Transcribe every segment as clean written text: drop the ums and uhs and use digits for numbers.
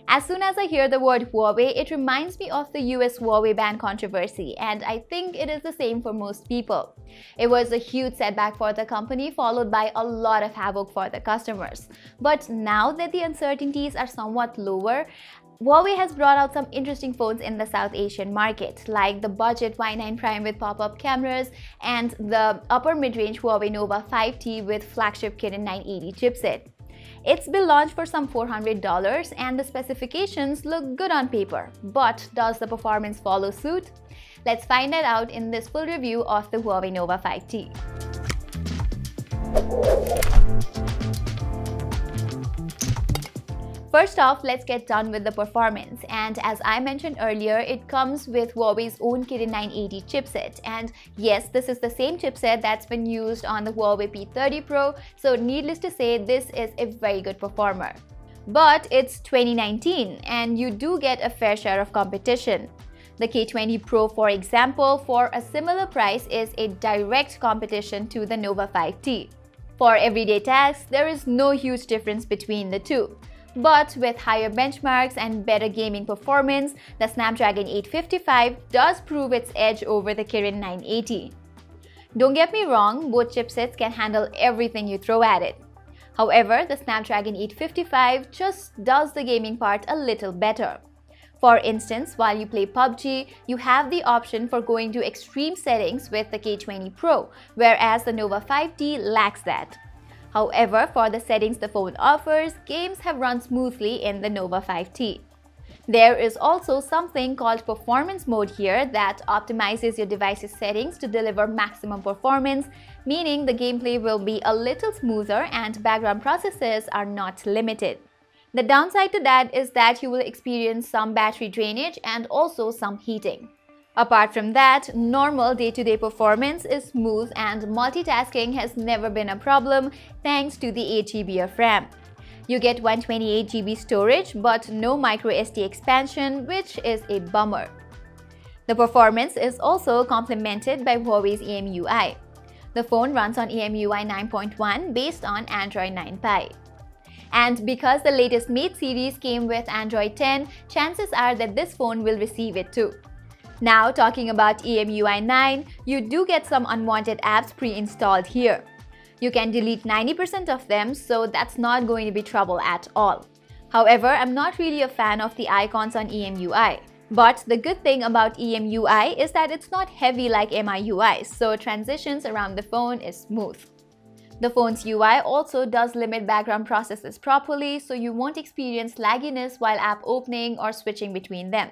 As soon as I hear the word Huawei, it reminds me of the US Huawei ban controversy, and I think it is the same for most people. It was a huge setback for the company, followed by a lot of havoc for the customers. But now that the uncertainties are somewhat lower, Huawei has brought out some interesting phones in the South Asian market, like the budget Y9 Prime with pop-up cameras and the upper mid-range Huawei Nova 5T with flagship Kirin 980 chipset. It's been launched for some $400 and the specifications look good on paper. But does the performance follow suit? Let's find that out in this full review of the Huawei Nova 5T. First off, let's get done with the performance, and as I mentioned earlier, it comes with Huawei's own Kirin 980 chipset, and yes, this is the same chipset that's been used on the Huawei P30 Pro, so needless to say, this is a very good performer. But it's 2019 and you do get a fair share of competition. The K20 Pro, for example, for a similar price is a direct competition to the Nova 5T. For everyday tasks, there is no huge difference between the two. But with higher benchmarks and better gaming performance, the Snapdragon 855 does prove its edge over the Kirin 980. Don't get me wrong, both chipsets can handle everything you throw at it. However, the Snapdragon 855 just does the gaming part a little better. For instance, while you play PUBG, you have the option for going to extreme settings with the K20 Pro, whereas the Nova 5T lacks that. However, for the settings the phone offers, games have run smoothly in the Nova 5T. There is also something called performance mode here that optimizes your device's settings to deliver maximum performance, meaning the gameplay will be a little smoother and background processes are not limited. The downside to that is that you will experience some battery drainage and also some heating. Apart from that, normal day-to-day performance is smooth and multitasking has never been a problem thanks to the 8GB of RAM. You get 128GB storage but no microSD expansion, which is a bummer. The performance is also complemented by Huawei's EMUI. The phone runs on EMUI 9.1 based on Android 9 Pie. And because the latest Mate series came with Android 10, chances are that this phone will receive it too. Now, talking about EMUI 9, you do get some unwanted apps pre-installed here. You can delete 90% of them, so that's not going to be trouble at all. However, I'm not really a fan of the icons on EMUI. But the good thing about EMUI is that it's not heavy like MIUI, so transitions around the phone is smooth. The phone's UI also does limit background processes properly, so you won't experience lagginess while app opening or switching between them.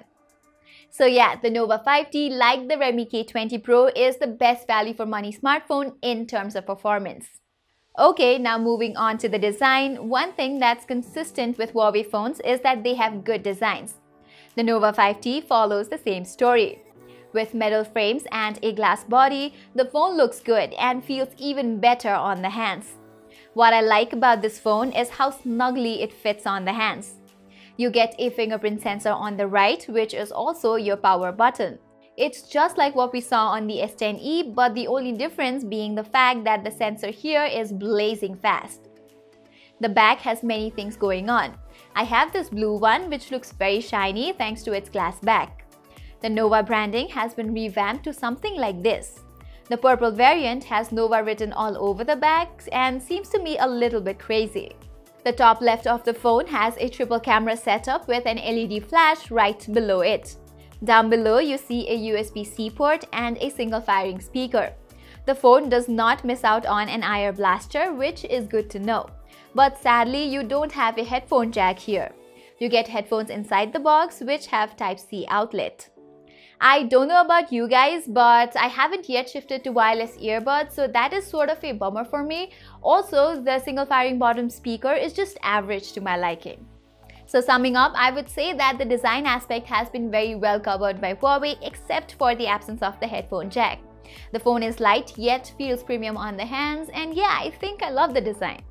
So yeah, the Nova 5T, like the Redmi K20 Pro, is the best value for money smartphone in terms of performance. Okay, now moving on to the design, one thing that's consistent with Huawei phones is that they have good designs. The Nova 5T follows the same story. With metal frames and a glass body, the phone looks good and feels even better on the hands. What I like about this phone is how snugly it fits on the hands. You get a fingerprint sensor on the right, which is also your power button. It's just like what we saw on the S10e, but the only difference being the fact that the sensor here is blazing fast. The back has many things going on. I have this blue one which looks very shiny thanks to its glass back. The Nova branding has been revamped to something like this. The purple variant has Nova written all over the back and seems to me a little bit crazy. The top left of the phone has a triple camera setup with an LED flash right below it. Down below, you see a USB-C port and a single firing speaker. The phone does not miss out on an IR blaster, which is good to know. But sadly, you don't have a headphone jack here. You get headphones inside the box, which have Type-C outlet. I don't know about you guys, but I haven't yet shifted to wireless earbuds, so that is sort of a bummer for me. Also, the single firing bottom speaker is just average to my liking. So summing up, I would say that the design aspect has been very well covered by Huawei except for the absence of the headphone jack. The phone is light yet feels premium on the hands, and yeah, I think I love the design.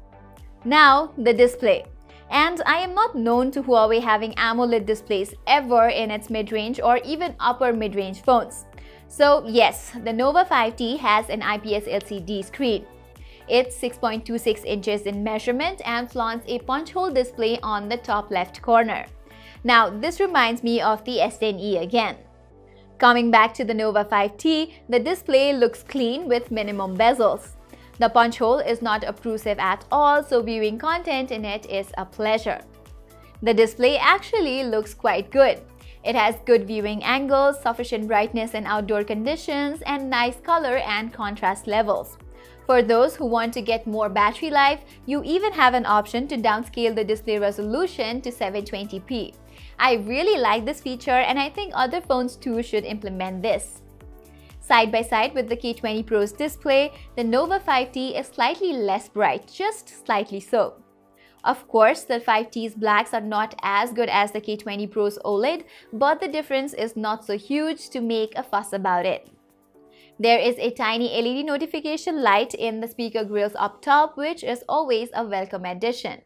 Now, the display. And I am not known to Huawei having AMOLED displays ever in its mid-range or even upper mid-range phones. So yes, the Nova 5T has an IPS LCD screen. It's 6.26 inches in measurement and flaunts a punch hole display on the top left corner. Now, this reminds me of the S10e again. Coming back to the Nova 5T, the display looks clean with minimum bezels. The punch hole is not obtrusive at all, so viewing content in it is a pleasure. The display actually looks quite good. It has good viewing angles, sufficient brightness in outdoor conditions, and nice color and contrast levels. For those who want to get more battery life, you even have an option to downscale the display resolution to 720p. I really like this feature, and I think other phones too should implement this. Side by side with the K20 Pro's display, the Nova 5T is slightly less bright, just slightly so. Of course, the 5T's blacks are not as good as the K20 Pro's OLED, but the difference is not so huge to make a fuss about it. There is a tiny LED notification light in the speaker grills up top, which is always a welcome addition.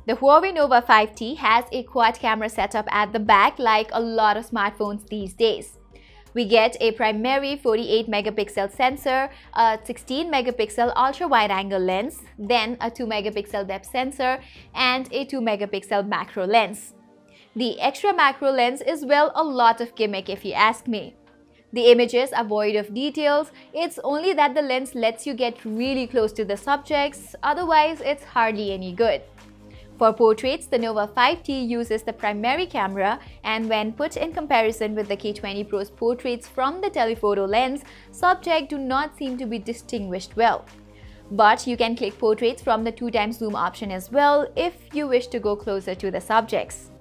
The Huawei Nova 5T has a quad camera setup at the back like a lot of smartphones these days. We get a primary 48 megapixel sensor, a 16 megapixel ultra-wide-angle lens, then a 2 megapixel depth sensor, and a 2 megapixel macro lens. The extra macro lens is, well, a lot of gimmick if you ask me. The images are void of details. It's only that the lens lets you get really close to the subjects, otherwise it's hardly any good. For portraits, the Nova 5T uses the primary camera, and when put in comparison with the K20 Pro's portraits from the telephoto lens, subjects do not seem to be distinguished well. But you can click portraits from the 2x zoom option as well if you wish to go closer to the subjects.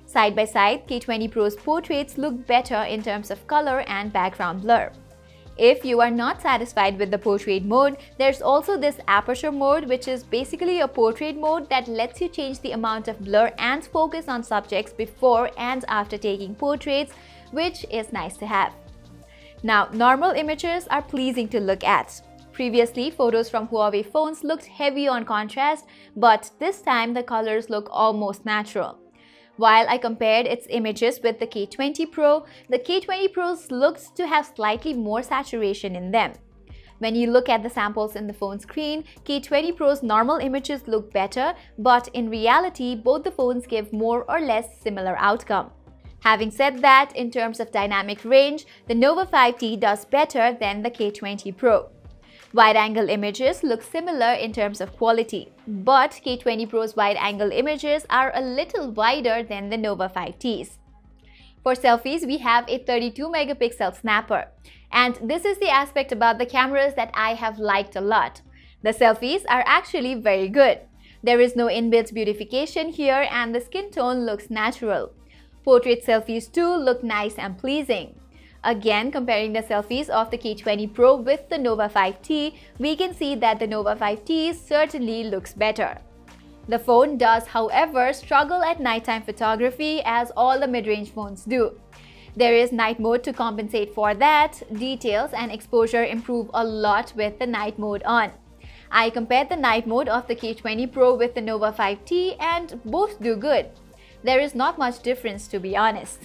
Side by side, K20 Pro's portraits look better in terms of color and background blur. If you are not satisfied with the portrait mode, there's also this aperture mode, which is basically a portrait mode that lets you change the amount of blur and focus on subjects before and after taking portraits, which is nice to have. Now, normal images are pleasing to look at. Previously, photos from Huawei phones looked heavy on contrast, but this time the colors look almost natural. While I compared its images with the K20 Pro, the K20 Pro's looks to have slightly more saturation in them. When you look at the samples in the phone screen, K20 Pro's normal images look better, but in reality, both the phones give more or less similar outcome. Having said that, in terms of dynamic range, the Nova 5T does better than the K20 Pro. Wide-angle images look similar in terms of quality, but K20 Pro's wide-angle images are a little wider than the Nova 5T's. For selfies, we have a 32 megapixel snapper, and this is the aspect about the cameras that I have liked a lot. The selfies are actually very good. There is no inbuilt beautification here, and the skin tone looks natural. Portrait selfies too look nice and pleasing. Again, comparing the selfies of the K20 Pro with the Nova 5T, we can see that the Nova 5T certainly looks better. The phone does, however, struggle at nighttime photography, as all the mid-range phones do. There is night mode to compensate for that. Details and exposure improve a lot with the night mode on. I compared the night mode of the K20 Pro with the Nova 5T, and both do good. There is not much difference, to be honest.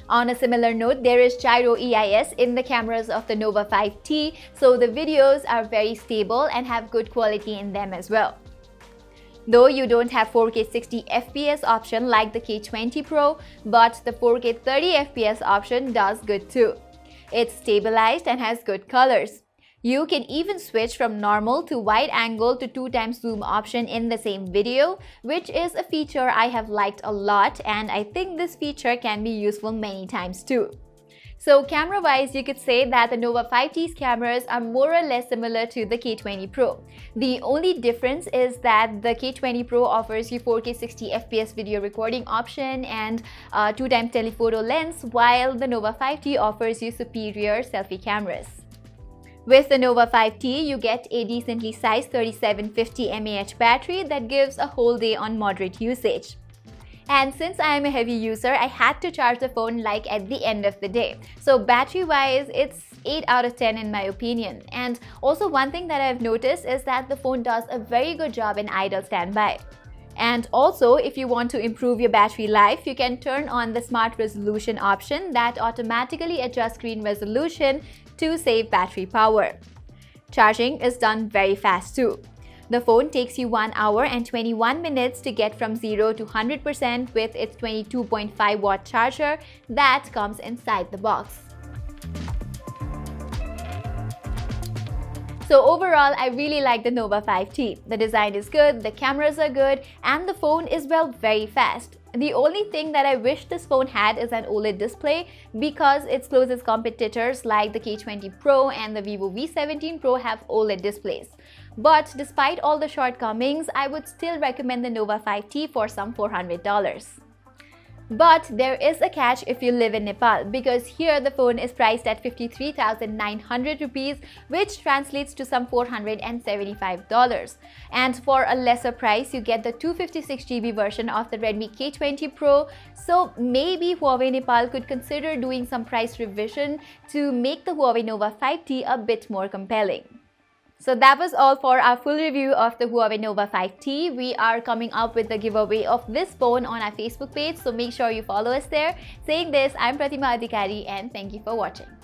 On a similar note, there is gyro EIS in the cameras of the Nova 5T, so the videos are very stable and have good quality in them as well. Though you don't have 4K 60 FPS option like the K20 Pro, but the 4K 30 FPS option does good too. It's stabilized and has good colors. You can even switch from normal to wide angle to 2x zoom option in the same video, which is a feature I have liked a lot, and I think this feature can be useful many times too. So camera-wise, you could say that the Nova 5T's cameras are more or less similar to the K20 Pro. The only difference is that the K20 Pro offers you 4K 60 FPS video recording option and 2x telephoto lens, while the Nova 5T offers you superior selfie cameras. With the Nova 5T, you get a decently sized 3750 mAh battery that gives a whole day on moderate usage. And since I am a heavy user, I had to charge the phone like at the end of the day. So battery-wise, it's 8 out of 10 in my opinion. And also one thing that I've noticed is that the phone does a very good job in idle standby. And also, if you want to improve your battery life, you can turn on the smart resolution option that automatically adjusts screen resolution to save battery power. Charging is done very fast too. The phone takes you 1 hour and 21 minutes to get from 0 to 100% with its 22.5 watt charger that comes inside the box. So overall, I really like the Nova 5T. The design is good, the cameras are good, and the phone is, well, very fast. The only thing that I wish this phone had is an OLED display, because its closest competitors like the K20 Pro and the Vivo V17 Pro have OLED displays. But despite all the shortcomings, I would still recommend the Nova 5T for some $400. But there is a catch if you live in Nepal, because here the phone is priced at 53,900 rupees, which translates to some $475. And for a lesser price, you get the 256GB version of the Redmi K20 Pro. So maybe Huawei Nepal could consider doing some price revision to make the Huawei Nova 5T a bit more compelling. So that was all for our full review of the Huawei Nova 5T. We are coming up with the giveaway of this phone on our Facebook page, so make sure you follow us there. Saying this, I'm Pratima Adhikari and thank you for watching.